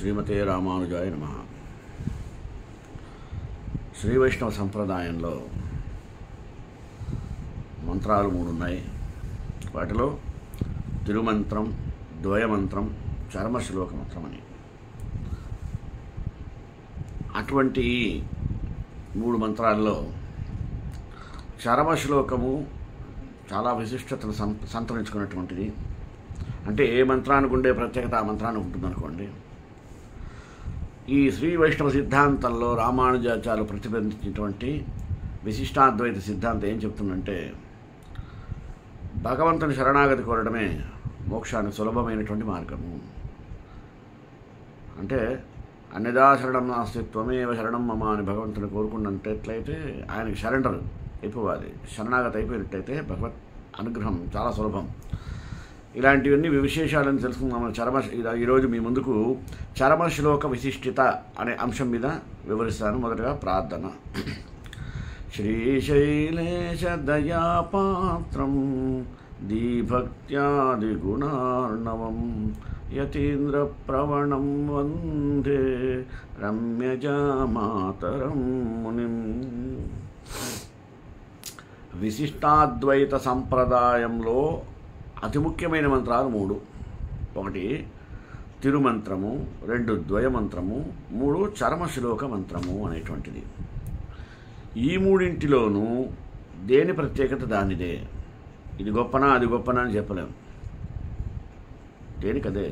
శ్రీమతే రామానుజాయ నమః. శ్రీ వైష్ణవ సంప్రదాయంలో మంత్రాలు 3 ఉన్నాయి. వాటిలో తిరుమంత్రం, ద్వయమంత్రం, చర్మశ్లోక మంత్రం అని. అటువంటి 3 మంత్రాల్లో చర్మశ్లోకము చాలా విశిష్టతను సంతరించుకున్నటువంటిది. అంటే ఏ మంత్రానికి ఉండే ప్రత్యేకత ఆ మంత్రానికి ఉంటుందనుకోండి. ఈ శ్రీ వైష్ణవ సిద్ధాంతంలో రామానుజాచార్యులు ప్రతిపాదించినటువంటి విశిష్టాద్వైత సిద్ధాంతం ఏం చెప్తుందంటే, భగవంతుని శరణాగతి కోరడమే మోక్షానికి సులభమైనటువంటి మార్గము. అంటే అన్యదా శరణం నాస్తి త్వమేవ శరణం మమ అని భగవంతుని కోరుకున్నట్లయితే ఆయనకి సరెండర్ అయిపోవాలి, శరణాగతి అయిపోయినట్టయితే భగవత్ అనుగ్రహం చాలా సులభం. ఇలాంటివన్నీ విశేషాలను తెలుసుకుందాం. ఈరోజు మీ ముందుకు చర్మశ్లోక విశిష్టిత అనే అంశం మీద వివరిస్తాను. మొదటగా ప్రార్థన. శ్రీశైలేశ దయాపాత్రం దీభక్త్యాది గుణార్ణవం యతీంద్ర ప్రవణం వందే రమ్యజామాతరం మునిం. విశిష్టాద్వైత సంప్రదాయంలో అతి ముఖ్యమైన మంత్రాలు 3. 1 తిరుమంత్రము, 2 ద్వయమంత్రము, 3 చర్మశ్లోక మంత్రము అనేటువంటిది. ఈ 3 దేని ప్రత్యేకత దానిదే. ఇది గొప్పనా అది గొప్పనా అని చెప్పలేము, దేనికదే.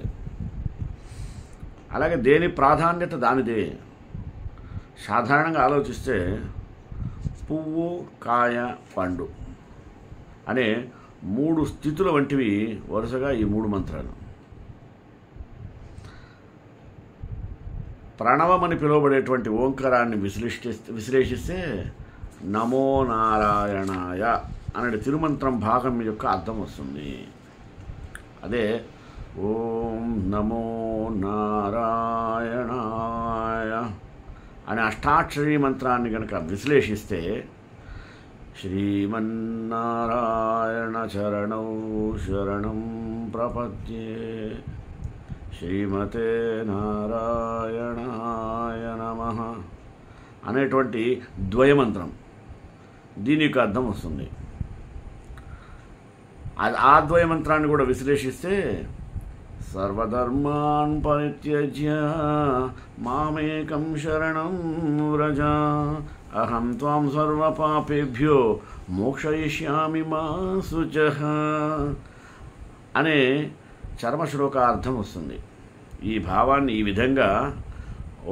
అలాగే దేని ప్రాధాన్యత దానిదే. సాధారణంగా ఆలోచిస్తే పువ్వు, కాయ, పండు అనే 3 స్థితుల వంటివి వరుసగా ఈ 3 మంత్రాలు. ప్రణవమని పిలువబడేటువంటి ఓంకారాన్ని విశ్లేషిస్తే నమో నారాయణాయ అనే తిరుమంత్రం భాగం యొక్క అర్థం వస్తుంది. అదే ఓం నమో నారాయణాయ అనే అష్టాక్షరీ మంత్రాన్ని కనుక విశ్లేషిస్తే శ్రీమన్నారాయణ చరణౌ శరణం ప్రపద్యే శ్రీమతే నారాయణాయ నమః అనేటువంటి ద్వయమంత్రం దీని యొక్క అర్థం వస్తుంది. ఆ ద్వయమంత్రాన్ని కూడా విశ్లేషిస్తే సర్వధర్మాన్ పరిత్యజ్య మామేకం శరణం వ్రజ అహం త్వాం సర్వపాపేభ్యో మోక్షయిష్యామి మా శుచః అనే చర్మశ్లోకార్థం వస్తుంది. ఈ భావాన్ని ఈ విధంగా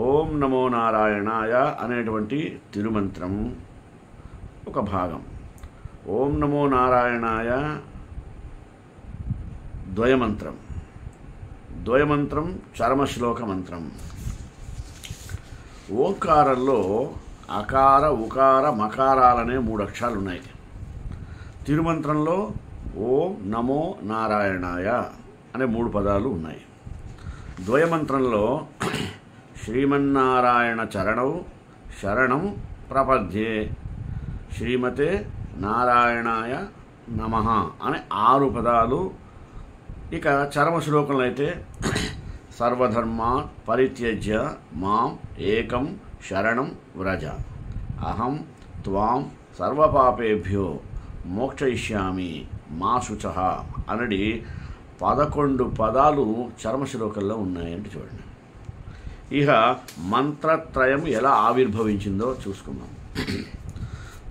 ఓం నమో నారాయణాయ అనేటువంటి తిరుమంత్రం ఒక భాగం, ఓం నమో నారాయణాయ ద్వయమంత్రం, ద్వయమంత్రం చర్మశ్లోక మంత్రం. ఓంకారంలో అకార, ఉకార, మకారాలనే 3 అక్షరాలు ఉన్నాయి. తిరుమంత్రంలో ఓం నమో నారాయణాయ అనే 3 పదాలు ఉన్నాయి. ద్వయమంత్రంలో శ్రీమన్నారాయణ చరణౌ శరణం ప్రపద్యే శ్రీమతే నారాయణాయ నమః అనే 6 పదాలు. ఇక చర్మశ్లోకంలో అయితే సర్వధర్మ పరిత్యజ్య మాం ఏకం శరణం వ్రజ అహం త్వాం సర్వపాపేభ్యో మోక్షయిష్యామి మా శుచః అనడి 11 పదాలు చర్మశ్లోకంలో ఉన్నాయంటే చూడండి. ఇక మంత్రత్రయం ఎలా ఆవిర్భవించిందో చూసుకుందాం.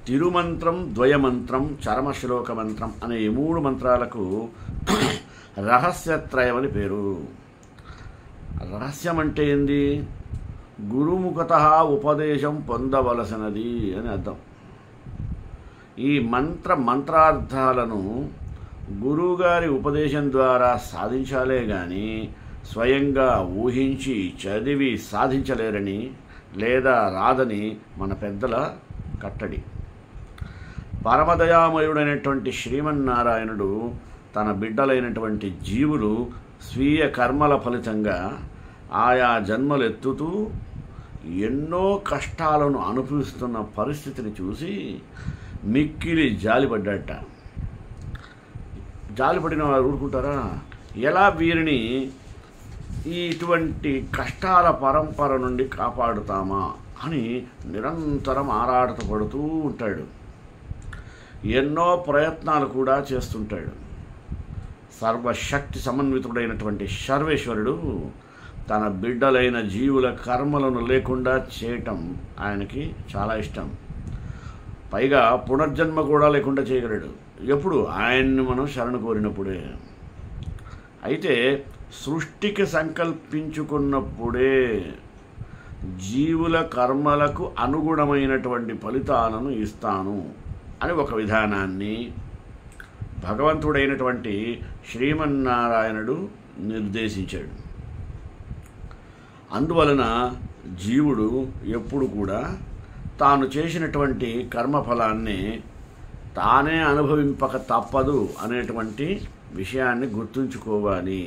తిరుమంత్రం, ద్వయమంత్రం, చర్మశ్లోక మంత్రం అనే ఈ 3 మంత్రాలకు రహస్యత్రయం అని పేరు. రహస్యం అంటే ఏంది? గురుముఖత ఉపదేశం పొందవలసినది అని అర్థం. ఈ మంత్రార్థాలను గురువుగారి ఉపదేశం ద్వారా సాధించాలే కానీ స్వయంగా ఊహించి చదివి సాధించలేరని లేదా రాదని మన పెద్దల కట్టడి. పరమదయామయుడైనటువంటి శ్రీమన్నారాయణుడు తన బిడ్డలైనటువంటి జీవులు స్వీయ కర్మల ఫలితంగా ఆయా జన్మలెత్తుతూ ఎన్నో కష్టాలను అనుభవిస్తున్న పరిస్థితిని చూసి మిక్కిలి జాలిపడ్డట. జాలిపడిన వారు ఊరుకుంటారా? ఎలా వీరిని ఇటువంటి కష్టాల పరంపర నుండి కాపాడుతామా అని నిరంతరం ఆరాటపడుతూ ఉంటాడు. ఎన్నో ప్రయత్నాలు కూడా చేస్తుంటాడు. సర్వశక్తి సమన్వితుడైనటువంటి సర్వేశ్వరుడు తన బిడ్డలైన జీవుల కర్మలను లేకుండా చేయటం ఆయనకి చాలా ఇష్టం. పైగా పునర్జన్మ కూడా లేకుండా చేయగలడు. ఎప్పుడు? ఆయన్ని మనం శరణు కోరినప్పుడే. అయితే సృష్టికి సంకల్పించుకున్నప్పుడే జీవుల కర్మలకు అనుగుణమైనటువంటి ఫలితాలను ఇస్తాను అని ఒక విధానాన్ని భగవంతుడైనటువంటి శ్రీమన్నారాయణుడు నిర్దేశించాడు. అందువలన జీవుడు ఎప్పుడు కూడా తాను చేసినటువంటి కర్మఫలాన్ని తానే అనుభవింపక తప్పదు అనేటువంటి విషయాన్ని గుర్తుంచుకోవాలి.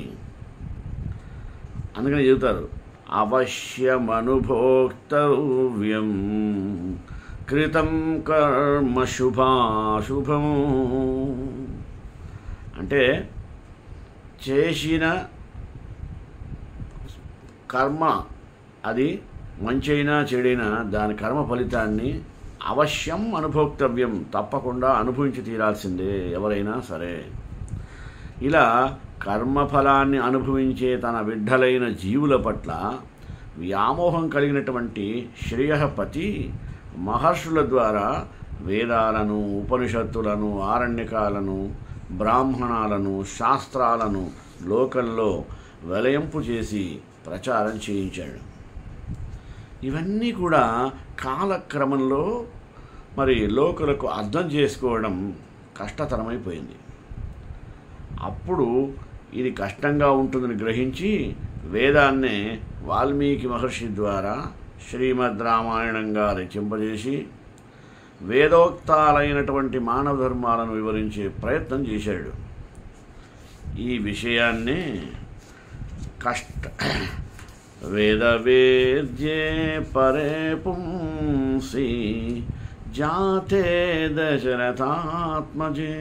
అందుకని చెబుతారు, అవశ్యమనుభోక్తవ్యం కృతం కర్మ శుభాశుభం. అంటే చేసిన కర్మ అది మంచైనా చెడైనా దాని కర్మ ఫలితాన్ని అవశ్యం అనుభోక్తవ్యం, తప్పకుండా అనుభవించి తీరాల్సిందే ఎవరైనా సరే. ఇలా కర్మఫలాన్ని అనుభవించే తన బిడ్డలైన జీవుల పట్ల వ్యామోహం కలిగినటువంటి శ్రేయపతి మహర్షుల ద్వారా వేదాలను, ఉపనిషత్తులను, ఆరణ్యకాలను, బ్రాహ్మణాలను, శాస్త్రాలను లోకంలో వెలయింపు చేసి ప్రచారం చేయించాడు. ఇవన్నీ కూడా కాలక్రమంలో మరి లోకులకు అర్థం చేసుకోవడం కష్టతరమైపోయింది. అప్పుడు ఇది కష్టంగా ఉంటుందని గ్రహించి వేదాన్నే వాల్మీకి మహర్షి ద్వారా శ్రీమద్ రామాయణంగా రచింపజేసి వేదోక్తాలైనటువంటి మానవ ధర్మాలను వివరించే ప్రయత్నం చేశాడు. ఈ విషయాన్నే వేదవేద్యే పరే పుంసి జాతే దశరథాత్మజే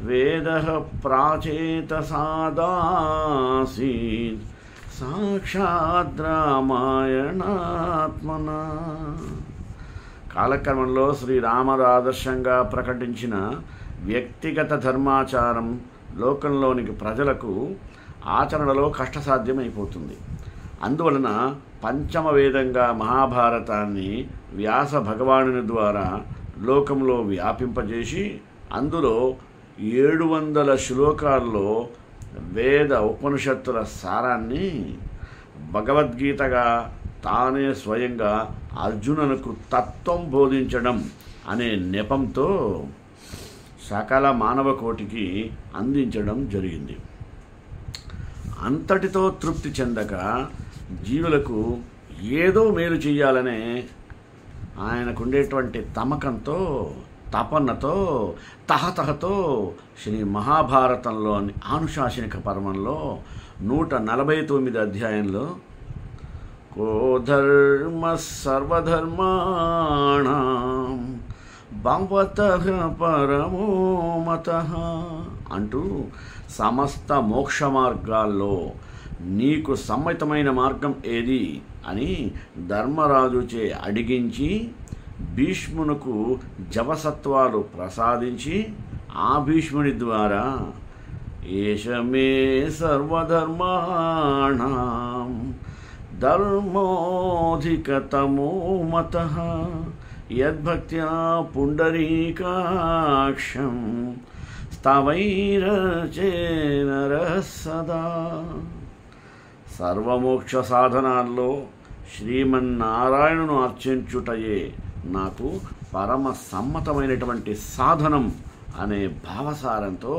వేదః ప్రాచేతసాదాసీత్ సాక్షాత్ రామాయణాత్మనా. కాలక్రమంలో శ్రీరాముడు ఆదర్శంగా ప్రకటించిన వ్యక్తిగత ధర్మాచారం లోకంలోనికి ప్రజలకు ఆచరణలో కష్టసాధ్యమైపోతుంది. అందువలన పంచమ వేదంగా మహాభారతాన్ని వ్యాస భగవానుని ద్వారా లోకంలో వ్యాపింపజేసి అందులో 700 శ్లోకాల్లో వేద ఉపనిషత్తుల సారాన్ని భగవద్గీతగా తానే స్వయంగా అర్జునునకు తత్వం బోధించడం అనే నెపంతో సకల మానవ కోటికి అందించడం జరిగింది. అంతటితో తృప్తి చెందక జీవులకు ఏదో మేలు చేయాలనే ఆయనకుండేటువంటి తమకంతో, తపనతో, తహతహతో శ్రీ మహాభారతంలోని ఆనుశాసనిక పర్వంలో 149 అధ్యాయంలో కోధర్మ సర్వధర్మాణం భవతః పరమో మతః అంటూ సమస్త మోక్ష మార్గాల్లో నీకు సమ్మతమైన మార్గం ఏది అని ధర్మరాజుచే అడిగించి భీష్మునకు జవసత్వాలు ప్రసాదించి ఆ భీష్ముని ద్వారా ఏషమే సర్వధర్మాణం ధర్మోధికతమో మతః యద్భక్త్యా పుండరీకాక్షం స్తవైరచేనరః సదా. సర్వమోక్ష సాధనాల్లో శ్రీమన్నారాయణును అర్చించుటయే నాకు పరమ సమ్మతమైనటువంటి సాధనం అనే భావసారంతో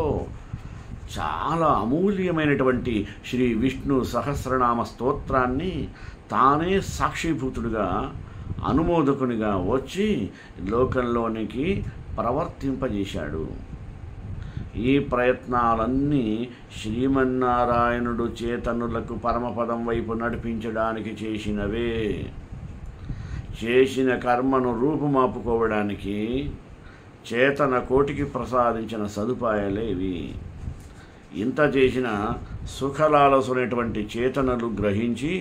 చాలా అమూల్యమైనటువంటి శ్రీ విష్ణు సహస్రనామ స్తోత్రాన్ని తానే సాక్షిభూతుడిగా, అనుమోదకునిగా వచ్చి లోకంలోనికి ప్రవర్తింపజేశాడు. ఈ ప్రయత్నాలన్నీ శ్రీమన్నారాయణుడు చేతనులకు పరమపదం వైపు నడిపించడానికి చేసినవే. చేసిన కర్మను రూపుమాపుకోవడానికి చేతన కోటికి ప్రసాదించిన సదుపాయాలే ఇవి. ఇంత చేసిన సుఖలాలసునేటువంటి చేతనలు గ్రహించి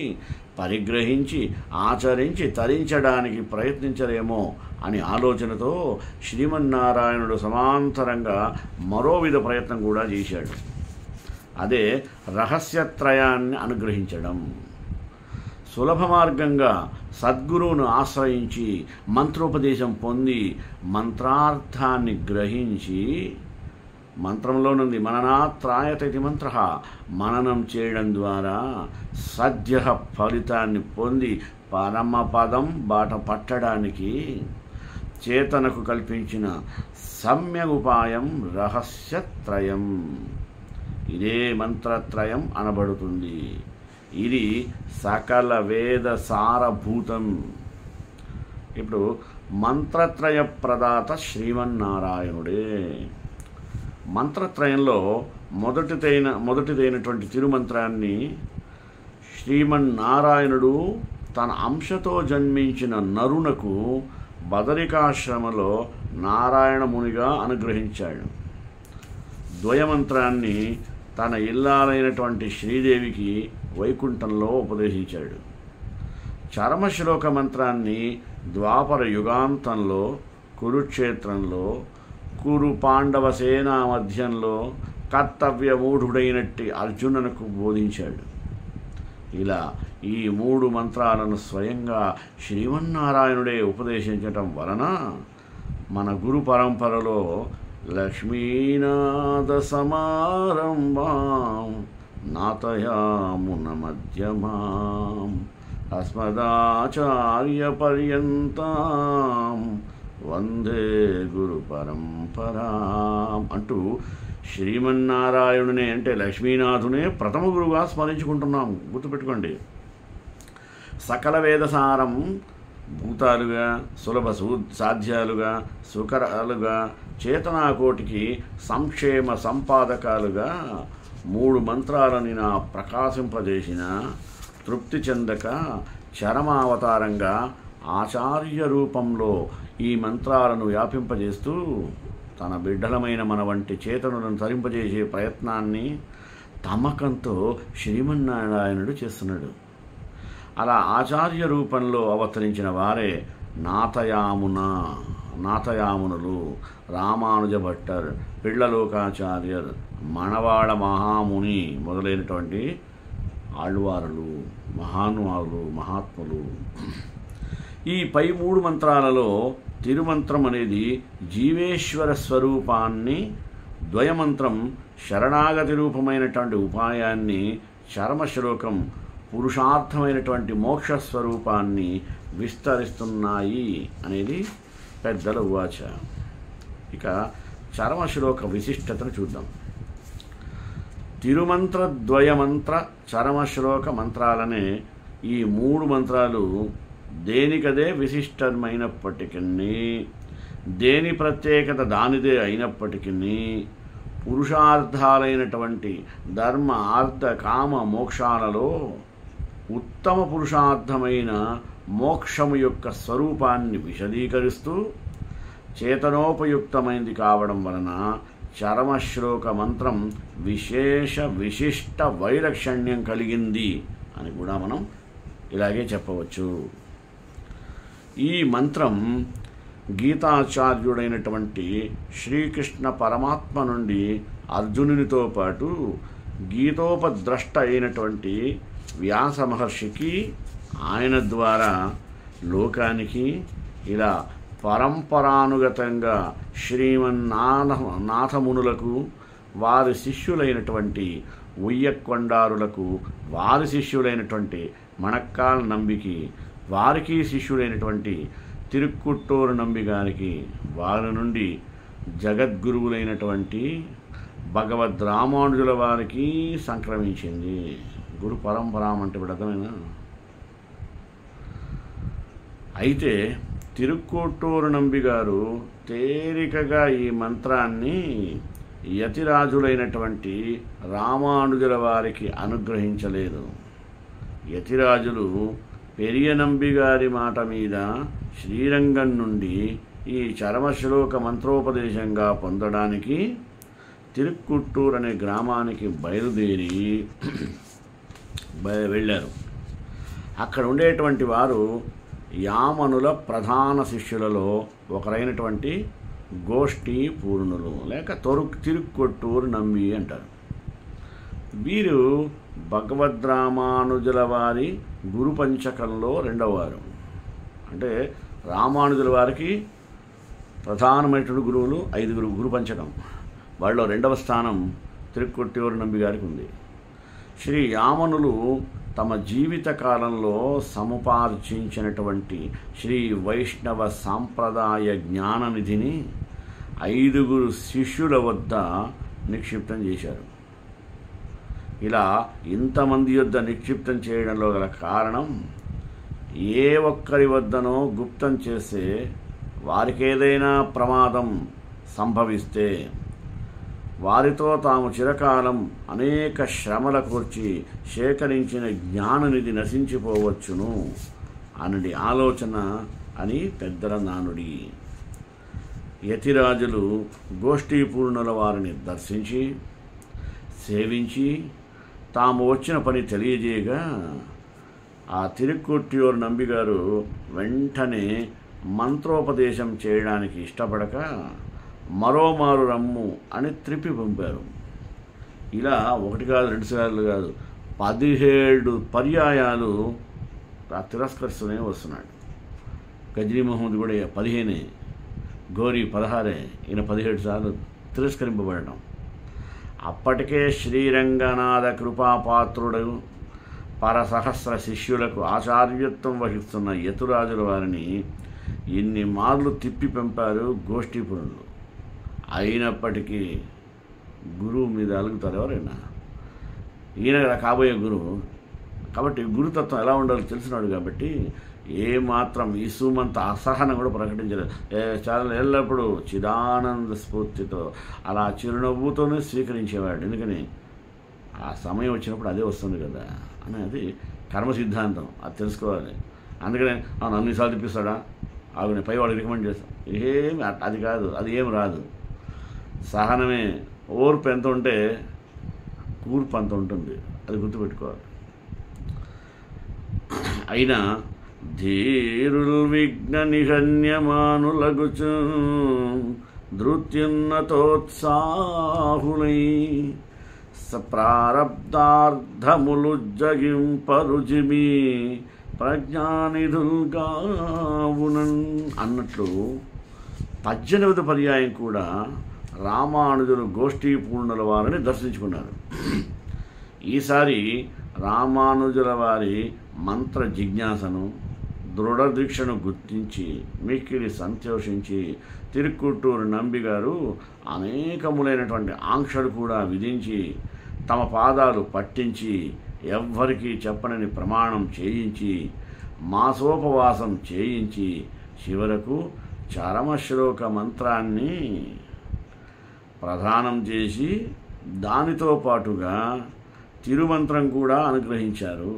పరిగ్రహించి ఆచరించి తరించడానికి ప్రయత్నించలేమో అని ఆలోచనతో శ్రీమన్నారాయణుడు సమాంతరంగా మరోవిధ ప్రయత్నం కూడా చేశాడు. అదే రహస్యత్రయాన్ని అనుగ్రహించడం. సులభ మార్గంగా సద్గురువును ఆశ్రయించి మంత్రోపదేశం పొంది మంత్రార్థాన్ని గ్రహించి, మంత్రంలోనుంది మననాత్రాయత మంత్ర, మననం చేయడం ద్వారా సద్య ఫలితాన్ని పొంది పరమపదం బాట పట్టడానికి చేతనకు కల్పించిన సమ్యక్ ఉపాయం రహస్యత్రయం. ఇదే మంత్రత్రయం అనబడుతుంది. ఇది సకల వేద సారభూతం. ఇప్పుడు మంత్రత్రయ ప్రదాత శ్రీమన్నారాయణుడే. మంత్రత్రయంలో మొదటిదైనటువంటి తిరుమంత్రాన్ని శ్రీమన్నారాయణుడు తన అంశతో జన్మించిన నరునకు బదరికాశ్రమలో నారాయణమునిగా అనుగ్రహించాడు. ద్వయమంత్రాన్ని తన ఇల్లాలైనటువంటి శ్రీదేవికి వైకుంఠంలో ఉపదేశించాడు. చరమశ్లోక మంత్రాన్ని ద్వాపర యుగాంతంలో కురుక్షేత్రంలో కురు పాండవ సేనా మధ్యంలో కర్తవ్యమూఢుడైనట్టి అర్జునునకు బోధించాడు. ఇలా ఈ 3 మంత్రాలను స్వయంగా శ్రీమన్నారాయణుడే ఉపదేశించటం వలన మన గురు పరంపరలో లక్ష్మీనాథ సమారంభాం నాథయామున మధ్యమాం అస్మదాచార్య పర్యంతం వందే గురు పరంపరాం అంటూ శ్రీమన్నారాయణునే అంటే లక్ష్మీనాథునే ప్రథమ గురువుగా స్మరించుకుంటున్నాం. గుర్తుపెట్టుకోండి. సకల వేదసారం భూతాలుగా సులభ సాధ్యాలుగా సుకరాలుగా చేతనాకోటికి సంక్షేమ సంపాదకాలుగా 3 మంత్రాలని నా ప్రకాశింపజేసిన తృప్తి చెందక చరమావతారంగా ఆచార్య రూపంలో ఈ మంత్రాలను వ్యాపింపజేస్తూ తన బిడ్డలమైన మన వంటి చేతనులను తరింపజేసే ప్రయత్నాన్ని తమకంతో శ్రీమన్నారాయణుడు చేస్తున్నాడు. అలా ఆచార్య రూపంలో అవతరించిన వారే నాథయామునులు, రామానుజ భట్టర్, పిళ్ళలోకాచార్యర్, మనవాళ మహాముని మొదలైనటువంటి ఆళ్వారులు, మహానుభావులు, మహాత్ములు. ఈ పై 3 మంత్రాలలో తిరుమంత్రం అనేది జీవేశ్వర స్వరూపాన్ని, ద్వయమంత్రం శరణాగతి రూపమైనటువంటి ఉపాయాన్ని, చరమశ్లోకం పురుషార్థమైనటువంటి మోక్ష స్వరూపాన్ని విస్తరిస్తున్నాయి అనేది పెద్దల ఉవాచ. ఇక చరమశ్లోక విశిష్టతను చూద్దాం. తిరుమంత్ర, ద్వయమంత్ర, చరమశ్లోక మంత్రాలనే ఈ 3 మంత్రాలు దేనికదే విశిష్టమైనప్పటికీ, దేని ప్రత్యేకత దానిదే అయినప్పటికీ పురుషార్థాలైనటువంటి ధర్మ అర్థ కామ మోక్షాలలో ఉత్తమ పురుషార్థమైన మోక్షము యొక్క స్వరూపాన్ని విశదీకరిస్తూ చేతనోపయుక్తమైంది కావడం వలన చరమశ్లోక మంత్రం విశిష్ట వైలక్షణ్యం కలిగింది అని కూడా మనం ఇలాగే చెప్పవచ్చు. ఈ మంత్రం గీతాచార్యుడైనటువంటి శ్రీకృష్ణ పరమాత్మ నుండి అర్జునునితో పాటు గీతోపద్రష్ట అయినటువంటి వ్యాస మహర్షికి, ఆయన ద్వారా లోకానికి ఇలా పరంపరానుగతంగా శ్రీమన్నాథమునులకు, వారి శిష్యులైనటువంటి ఉయ్యకొండారులకు, వారి శిష్యులైనటువంటి మణక్కాల్ నంబికి, వారికి శిష్యులైనటువంటి తిరుక్కుట్టూరు నంబి గారికి, వారి నుండి జగద్గురువులైనటువంటి భగవద్ రామానుజుల వారికి సంక్రమించింది. గురు పరంపరాం అంటే అర్థమైనా? అయితే తిరుక్కుట్టూరు నంబి గారు తేలికగా ఈ మంత్రాన్ని యతిరాజులైనటువంటి రామానుజుల వారికి అనుగ్రహించలేదు. యతిరాజులు పెరియనంబి గారి మాట మీద శ్రీరంగం నుండి ఈ చరమశ్లోక మంత్రోపదేశంగా పొందడానికి తిరుక్కుట్టూరు అనే గ్రామానికి బయలుదేరి వెళ్ళారు. అక్కడ ఉండేటువంటి వారు యామనుల ప్రధాన శిష్యులలో ఒకరైనటువంటి గోష్ఠీ పూర్ణులు లేక తిరుక్కొట్టూరు నంబి అంటారు. వీరు భగవద్రామానుజుల వారి గురు పంచకంలో రెండవవారు. అంటే రామానుజుల వారికి ప్రధానమైనటువంటి గురువులు 5 గురు పంచకం, వాళ్ళలో రెండవ స్థానం తిరుక్కొట్టూరు నంబి గారికి ఉంది. శ్రీ యామనులు తమ జీవిత కాలంలో సముపార్జించినటువంటి శ్రీ వైష్ణవ సాంప్రదాయ జ్ఞాననిధిని 5 శిష్యుల వద్ద నిక్షిప్తం చేశారు. ఇలా ఇంతమంది వద్ద నిక్షిప్తం చేయడంలో గల కారణం, ఏ ఒక్కరి వద్దనో గుప్తం చేస్తే వారికి ఏదైనా ప్రమాదం సంభవిస్తే వారితో తాము చిరకాలం అనేక శ్రమల కూర్చి సేకరించిన జ్ఞాననిధి నశించిపోవచ్చును అన్నది ఆలోచన అని పెద్దల నానుడి. యతిరాజులు గోష్ఠీపూర్ణుల వారిని దర్శించి సేవించి తాము వచ్చిన పని తెలియజేయగా ఆ తిరుక్కొట్టూరు నంబిగారు వెంటనే మంత్రోపదేశం చేయడానికి ఇష్టపడక మరోమారు రమ్ము అని త్రిప్పి పంపారు. ఇలా 1 కాదు 2 సార్లు కాదు 17 పర్యాయాలు తిరస్కరిస్తూనే వస్తున్నాడు. గజ్నీ మహమ్మద్ కూడా 15, గోరీ 16, ఈయన 17 సార్లు తిరస్కరింపబడటం. అప్పటికే శ్రీరంగనాథ కృపాపాత్రుడు పరసహస్ర శిష్యులకు ఆచార్యత్వం వహిస్తున్న యతురాజుల వారిని ఇన్ని మార్లు తిప్పి పంపారు గోష్ఠీపురులు. అయినప్పటికీ గురువు మీద అలుగుతారు ఎవరైనా. ఈయన కాబోయే గురువు కాబట్టి గురుతత్వం ఎలా ఉండాలో తెలిసినాడు కాబట్టి ఏమాత్రం ఇసుమంత అసహనం కూడా ప్రకటించలేదు. చాలా ఎల్లప్పుడూ చిదానంద స్ఫూర్తితో అలా చిరునవ్వుతోనే స్వీకరించేవాడు. ఎందుకని ఆ సమయం వచ్చినప్పుడు అదే వస్తుంది కదా అనేది కర్మ సిద్ధాంతం, అది తెలుసుకోవాలి. అందుకనే అన్నిసార్లు తిప్పిస్తాడా ఆగునే పై వాడికి రికమెండ్ చేస్తాం. ఏమి అది కాదు, అది ఏం రాదు. సహనమే, ఓర్పు ఎంత ఉంటే కూర్పు అంత ఉంటుంది, అది గుర్తుపెట్టుకోవాలి. అయినా ధీరుల్ విఘ్న నిహన్యమానులగుచు ధృత్యున్నతోత్సాహులై ప్రారబ్ధార్థములు జగింపరుజిమి ప్రజ్ఞానిధుల్గావునన్ అన్నట్లు 18వ పర్యాయం కూడా రామానుజులు గోష్ఠీపూర్ణుల వారిని దర్శించుకున్నారు. ఈసారి రామానుజుల వారి మంత్ర జిజ్ఞాసను దృఢదీక్షను గుర్తించి మిక్కిలి సంతోషించి తిరుక్కొట్టూరు నంబిగారు అనేకములైనటువంటి ఆంక్షలు కూడా విధించి తమ పాదాలు పట్టించి ఎవ్వరికీ చెప్పనని ప్రమాణం చేయించి మాసోపవాసం చేయించి చివరకు చరమశ్లోక మంత్రాన్ని ప్రదానం చేసి దానితో పాటుగా తిరుమంత్రం కూడా అనుగ్రహించారు.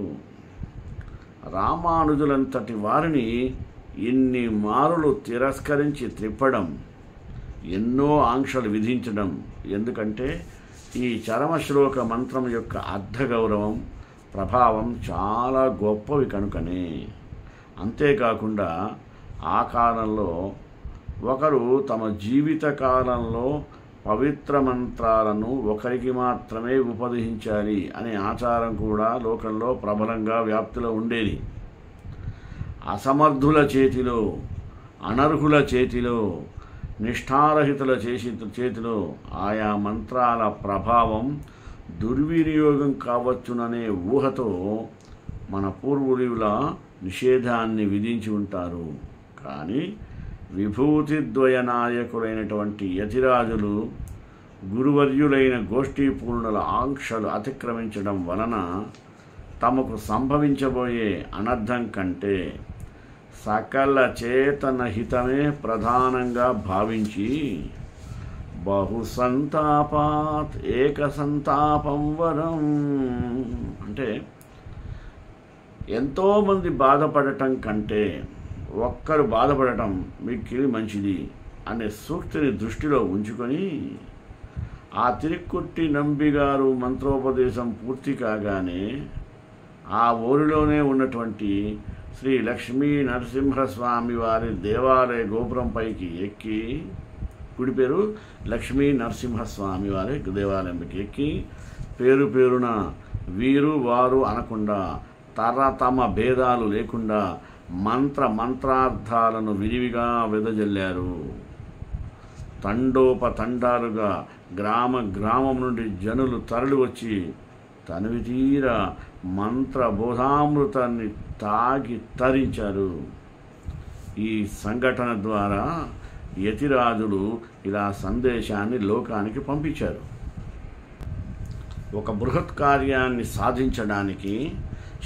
రామానుజులంతటి వారిని ఇన్ని మారులు తిరస్కరించి త్రిప్పడం, ఎన్నో ఆంక్షలు విధించడం ఎందుకంటే ఈ చరమశ్లోక మంత్రం యొక్క అర్ధగౌరవం ప్రభావం చాలా గొప్పవి కనుకనే. అంతేకాకుండా ఆ కాలంలో ఒకరు తమ జీవిత కాలంలో పవిత్ర మంత్రాలను ఒకరికి మాత్రమే ఉపదేశించాలి అనే ఆచారం కూడా లోకంలో ప్రబలంగా వ్యాప్తిలో ఉండేది. అసమర్థుల చేతిలో, అనర్హుల చేతిలో, నిష్ఠారహితుల చేతిలో ఆయా మంత్రాల ప్రభావం దుర్వినియోగం కావచ్చుననే ఊహతో మన పూర్వుల నిషేధాన్ని విధించి ఉంటారు. కానీ విభూతిద్వయ నాయకులైనటువంటి యతిరాజులు గురువర్యులైన గోష్ఠీపూర్ణుల ఆంక్షలు అతిక్రమించడం వలన తమకు సంభవించబోయే అనర్థం కంటే సకల చేతన హితమే ప్రధానంగా భావించి బహుసంతాపాత్ ఏక సంతాపం వరం అంటే ఎంతోమంది బాధపడటం కంటే ఒక్కరు బాధపడటం మిక్కిలి మంచిది అనే సూక్తిని దృష్టిలో ఉంచుకొని ఆ తిరుక్కుట్టి నంబిగారు మంత్రోపదేశం పూర్తి కాగానే ఆ ఊరిలోనే ఉన్నటువంటి శ్రీ లక్ష్మీ నరసింహస్వామి వారి దేవాలయ గోపురంపైకి ఎక్కి, గుడి పేరు లక్ష్మీ నరసింహస్వామి వారి దేవాలయంకి ఎక్కి, పేరు పేరున వీరు వారు అనకుండా తమ భేదాలు లేకుండా మంత్రార్థాలను విరివిగా వెదజల్లారు. తండోపతండాలుగా గ్రామం నుండి జనులు తరలి వచ్చి తనివి తీర మంత్రబోధామృతాన్ని తాగి తరించారు. ఈ సంఘటన ద్వారా యతిరాజులు ఇలా సందేశాన్ని లోకానికి పంపించారు. ఒక బృహత్ కార్యాన్ని సాధించడానికి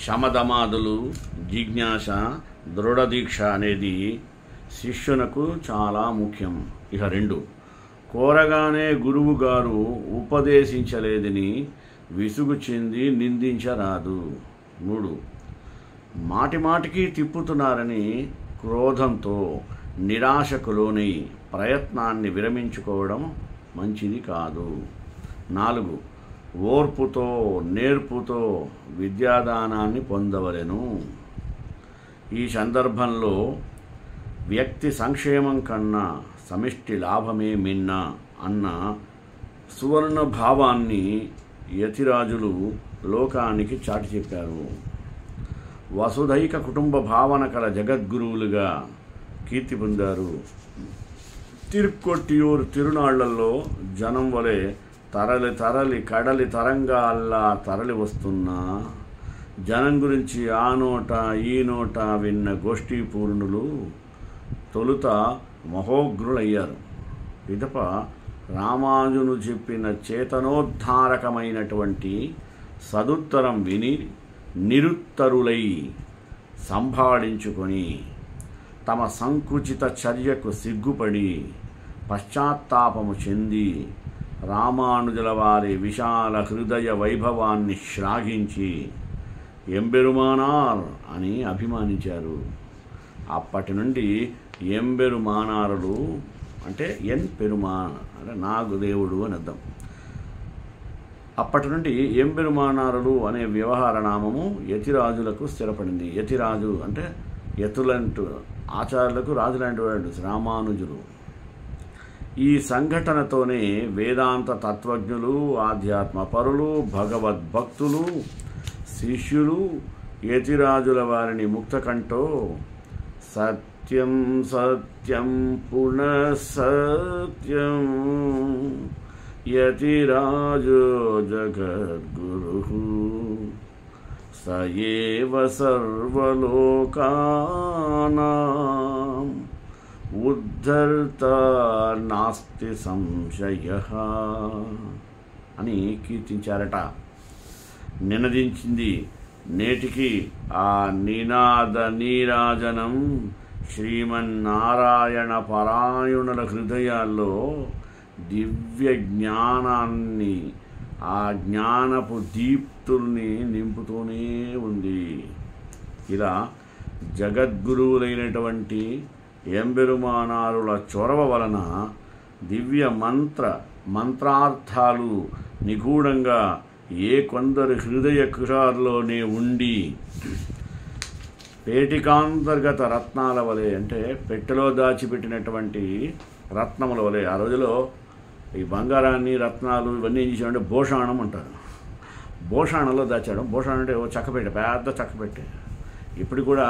శమదమాదులు, జిజ్ఞాస, దృఢదీక్ష అనేది శిష్యునకు చాలా ముఖ్యం. ఇక 2, కోరగానే గురువు గారు ఉపదేశించలేదని విసుగు చెంది నిందించరాదు. 3, మాటిమాటికి తిప్పుతున్నారని క్రోధంతో నిరాశకు లోనై ప్రయత్నాన్ని విరమించుకోవడం మంచిది కాదు. 4, ఓర్పుతో నేర్పుతో విద్యాదానాన్ని పొందవలెను. ఈ సందర్భంలో వ్యక్తి సంక్షేమం కన్నా సమిష్టి లాభమే మిన్న అన్న సువర్ణ భావాన్ని యతిరాజులు లోకానికి చాటి చెప్పారు. వసుధైక కుటుంబ భావన కల జగద్గురువులుగా కీర్తి పొందారు. తిరుక్కొట్టియూరు తిరునాళ్లలో జనం వలె తరలి కడలి తరంగాల్లా తరలి వస్తున్నా జనం గురించి ఆ నోట ఈ నోట విన్న గోష్ఠీ పూర్ణులు తొలుత మహోగ్రులయ్యారు. పిదప రామానుజును చెప్పిన చేతనోద్ధారకమైనటువంటి సదుత్తరం విని నిరుత్తరులై సంభాళించుకొని తమ సంకుచిత చర్యకు సిగ్గుపడి పశ్చాత్తాపము చెంది రామానుజుల వారి విశాల హృదయ వైభవాన్ని శ్లాఘించి ఎంబెరుమానార్ అని అభిమానించారు. అప్పటి నుండి ఎంబెరుమానారులు అంటే ఎన్ పెరుమాన్ అంటే నాగు దేవుడు అని అర్థం. అప్పటి నుండి ఎంబెరుమానారులు అనే వ్యవహార నామము యతిరాజులకు స్థిరపడింది. యతిరాజు అంటే యతులంటూ ఆచార్యులకు రాజులాంటి వాడు రామానుజులు. ఈ సంఘటనతోనే వేదాంత తత్వజ్ఞులు, ఆధ్యాత్మ పరులు, భగవద్భక్తులు, శిష్యులు యతిరాజుల వారిని ముక్తకంఠో సత్యం సత్యం పునఃసత్యం యతిరాజో జగద్గురుః స ఏవ సర్వలోకానాం ఉద్ధర్త నాస్తి సంశయః అని కీర్తించారట. నినదించింది. నేటికి ఆ నినాద నీరాజనం శ్రీమన్నారాయణ పరాయణుల హృదయాల్లో దివ్య జ్ఞానాన్ని, ఆ జ్ఞానపు దీప్తుల్ని నింపుతూనే ఉంది. ఇలా జగద్గురువులైనటువంటి ఎంబెరుమానారుల చొరవ వలన దివ్య మంత్రార్థాలు నిగూఢంగా ఏ కొందరి హృదయ కుషాల్లోనే ఉండి పేటికాంతర్గత రత్నాల వలె అంటే పెట్టెలో దాచిపెట్టినటువంటి రత్నముల వలె. ఆ రోజులో ఈ బంగారాన్ని రత్నాలు ఇవన్నీ ఏం చేసామంటే భూషాణం అంటారు. భూషాణంలో దాచాడు. భూషాణం అంటే ఓ చక్కపెట్టే, పెద్ద చక్కపెట్టే. ఇప్పుడు కూడా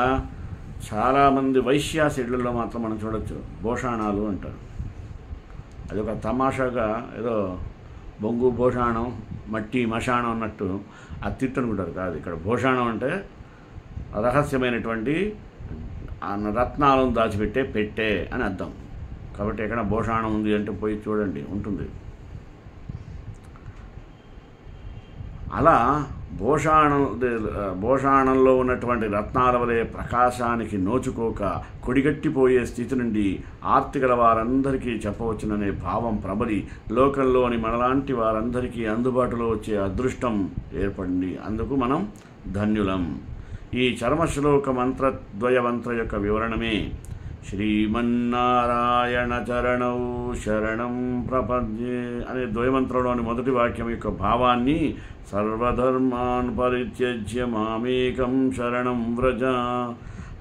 చాలామంది వైశ్యాస ఇళ్లలో మాత్రం మనం చూడొచ్చు భూషాణాలు అంటారు. అది ఒక తమాషాగా ఏదో బొంగు భూషాణం మట్టి మశాణం అన్నట్టు అది తిట్టనుకుంటారు. కాదు, ఇక్కడ భూషాణం అంటే రహస్యమైనటువంటి రత్నాలను దాచిపెట్టే పెట్టే అని అర్థం. కాబట్టి ఎక్కడ భూషాణం ఉంది అంటే పోయి చూడండి, ఉంటుంది. అలా భూషాణంలో ఉన్నటువంటి రత్నాల వలె ప్రకాశానికి నోచుకోక కొడిగట్టిపోయే స్థితి నుండి ఆర్తిగల వారందరికీ చెప్పవచ్చుననే భావం ప్రబలి లోకంలోని మనలాంటి వారందరికీ అందుబాటులో వచ్చే అదృష్టం ఏర్పడింది. అందుకు మనం ధన్యులం. ఈ చర్మశ్లోక మంత్రద్వయమంత్ర యొక్క వివరణమే శ్రీమన్నారాయణ చరణౌ శరణం ప్రపద్యే అనే ద్వయమంత్రంలోని మొదటి వాక్యం యొక్క భావాన్ని సర్వధర్మాన్ పరిత్యజ్య మామేకం శరణం వ్రజ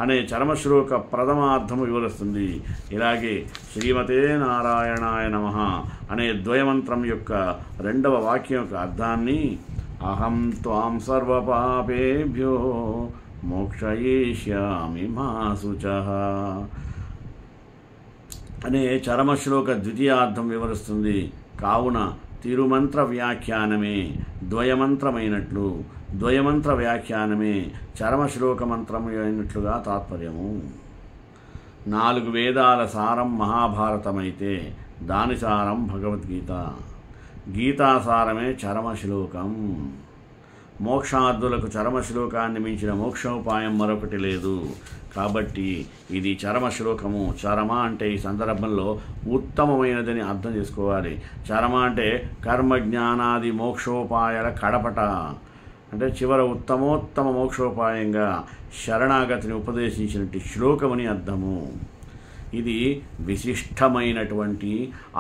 అనే చరమశ్లోక ప్రథమార్థము వివరిస్తుంది. ఇలాగే శ్రీమతే నారాయణాయ నమః అనే ద్వయమంత్రం యొక్క రెండవ వాక్యం యొక్క అర్థాన్ని అహం త్వాం సర్వపాపేభ్యో మోక్షయిష్యామి మా శుచః అనే చరమశ్లోక ద్వితీయార్థం వివరిస్తుంది. కావున తిరుమంత్ర వ్యాఖ్యానమే ద్వయమంత్రమైనట్లు, ద్వయమంత్ర వ్యాఖ్యానమే చరమశ్లోక మంత్రం అయినట్లుగా తాత్పర్యము. 4 వేదాల సారం మహాభారతమైతే దాని సారం భగవద్గీత, గీతాసారమే చరమశ్లోకం. మోక్షార్థులకు చరమశ్లోకాన్ని మించిన మోక్షోపాయం మరొకటి లేదు. కాబట్టి ఇది చరమశ్లోకము. చరమ అంటే ఈ సందర్భంలో ఉత్తమమైనదని అర్థం చేసుకోవాలి. చరమ అంటే కర్మ జ్ఞానాది మోక్షోపాయాల కడపట, అంటే చివర ఉత్తమోత్తమ మోక్షోపాయంగా శరణాగతిని ఉపదేశించినట్టు శ్లోకమని అర్థము. ఇది విశిష్టమైనటువంటి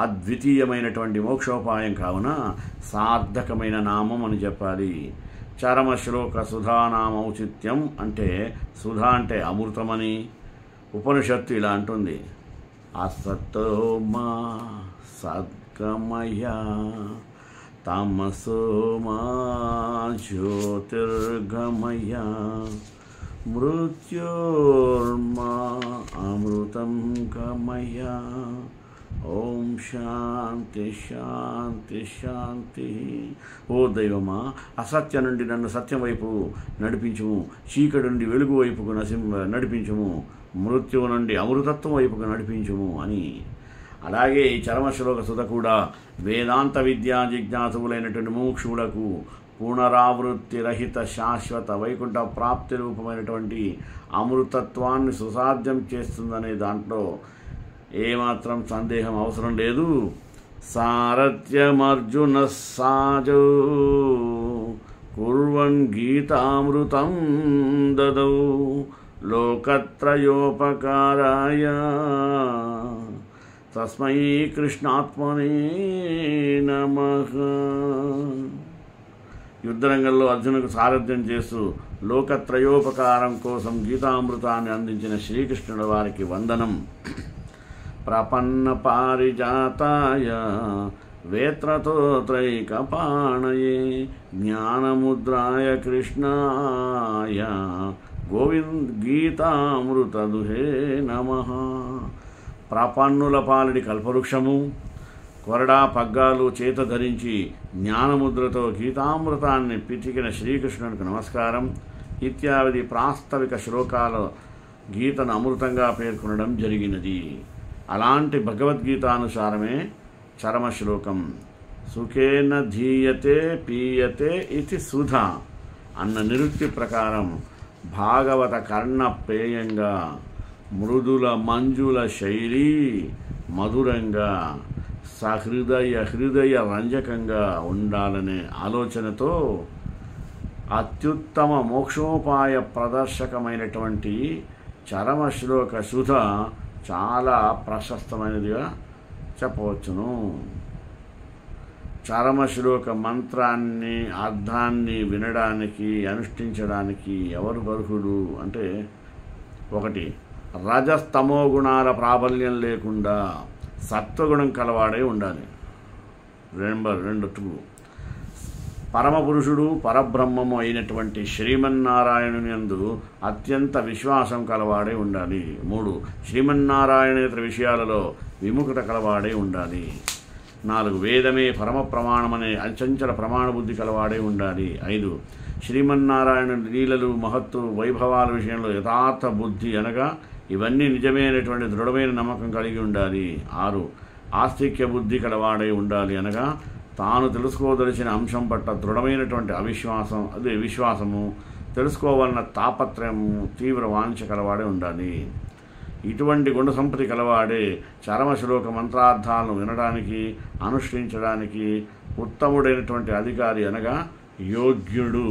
అద్వితీయమైనటువంటి మోక్షోపాయం కావున సార్థకమైన నామం అని చెప్పాలి. చరమశ్లోక సుధానామ ఔచిత్యం అంటే సుధా అంటే అమృతమని ఉపనిషత్తు ఇలా అంటుంది. అసతో మా సద్గమయ తమసో మా జ్యోతిర్గమయ మృత్యోర్మా అమృతం గమయ. ఓం శాంతి శాంతి శాంతి. ఓ దైవమా, అసత్యం నుండి నన్ను సత్యం వైపు నడిపించుము, చీకటి నుండి వెలుగు వైపుకు నడిపించుము, మృత్యువు నుండి అమృతత్వం వైపుకు నడిపించుము అని. అలాగే ఈ చరమశ్లోక సుధ కూడా వేదాంత విద్యా జిజ్ఞాసువులైనటువంటి మోక్షువులకు పునరావృత్తి రహిత శాశ్వత వైకుంఠ ప్రాప్తి రూపమైనటువంటి అమృతత్వాన్ని సుసాధ్యం చేస్తుందనే దాంట్లో ఏమాత్రం సందేహం అవసరం లేదు. సారథ్యమర్జున సాజౌ కుర్వన్ గీతామృతం దదౌ లోకత్రయోపకారాయ తస్మై కృష్ణాత్మనే నమః. యుద్ధరంగంలో అర్జునుకు సారథ్యం చేస్తూ లోకత్రయోపకారం కోసం గీతామృతాన్ని అందించిన శ్రీకృష్ణుడు వారికి వందనం. ప్రపన్న పారిజాతాయ వేత్రతోత్రైకపాణయే జ్ఞానముద్రాయ కృష్ణాయ గీతామృతదుహే నమః. ప్రపన్నుల పాలిడి కల్పవృక్షము, కొరడా పగ్గాలు చేత ధరించి జ్ఞానముద్రతో గీతామృతాన్ని పితికిన శ్రీకృష్ణునికి నమస్కారం ఇత్యాది ప్రాస్తవిక శ్లోకాలు గీతను అమృతంగా పేర్కొనడం జరిగినది. అలాంటి భగవద్గీతానుసారమే చరమశ్లోకం. సుఖేన ధీయతే పీయతే ఇది సుధ అన్న నిరుక్తి ప్రకారం భాగవత కర్ణ పేయంగా మృదుల మంజుల శైలి మధురంగా హృదయ రంజకంగా ఉండాలనే ఆలోచనతో అత్యుత్తమ మోక్షోపాయ ప్రదర్శకమైనటువంటి చరమశ్లోక సుధ చాలా ప్రశస్తమైనదిగా చెప్పవచ్చును. చరమశ్లోక మంత్రాన్ని అర్థాన్ని వినడానికి అనుష్ఠించడానికి ఎవరు అర్హుడు అంటే, 1 రజస్తమో గుణాల ప్రాబల్యం లేకుండా సత్వగుణం కలవాడై ఉండాలి. 2 పరమపురుషుడు పరబ్రహ్మము అయినటువంటి శ్రీమన్నారాయణుని యందు అత్యంత విశ్వాసం కలవాడై ఉండాలి. 3 శ్రీమన్నారాయణేతర విషయాలలో విముఖత కలవాడై ఉండాలి. 4 వేదమే పరమ ప్రమాణమనే అచంచల ప్రమాణ బుద్ధి కలవాడై ఉండాలి. 5 శ్రీమన్నారాయణుని లీలలు మహత్తు వైభవాల విషయంలో యథార్థ బుద్ధి అనగా ఇవన్నీ నిజమైనటువంటి దృఢమైన నమ్మకం కలిగి ఉండాలి. 6 ఆస్తిక్య బుద్ధి కలవాడై ఉండాలి అనగా తాను తెలుసుకోదలిచిన అంశం పట్ల దృఢమైనటువంటి అవిశ్వాసం అదే విశ్వాసము, తెలుసుకోవాలన్న తాపత్రయము, తీవ్ర వాంఛ కలవాడే ఉండాలి. ఇటువంటి గుణ సంపత్తి కలవాడే చరమశ్లోక మంత్రార్థాలను వినడానికి అనుష్ఠించడానికి ఉత్తముడైనటువంటి అధికారి అనగా యోగ్యుడు.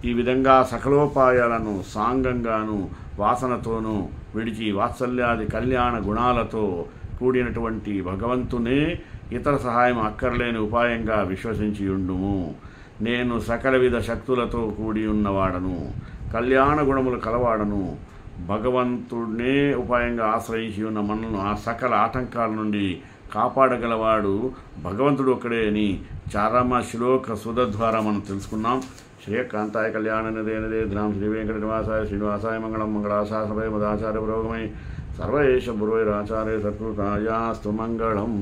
ఈ విధంగా సకలోపాయాలను సాంగంగాను వాసనతోనూ విడిచి వాత్సల్యాది కళ్యాణ గుణాలతో కూడినటువంటి భగవంతునే ఇతర సహాయం అక్కర్లేని ఉపాయంగా విశ్వసించి ఉండుము. నేను సకల విధ శక్తులతో కూడి ఉన్నవాడను, కళ్యాణ గుణములు కలవాడను. భగవంతుడినే ఉపాయంగా ఆశ్రయించి ఉన్న మనల్ని ఆ సకల ఆటంకాల నుండి కాపాడగలవాడు భగవంతుడు ఒక్కడే అని చారమ శ్లోక సుధ ద్వారా మనం తెలుసుకున్నాం. శ్రీకాంతాయ కళ్యాణ నిదే ధ్రాం శ్రీ వెంకట నివాసాయ శ్రీనివాసాయ మంగళం మంగళాశాసనపై మదాచార్య పురోగమై సర్వేష పురోహిరాచార్య సత్కృతాయాస్తు మంగళం.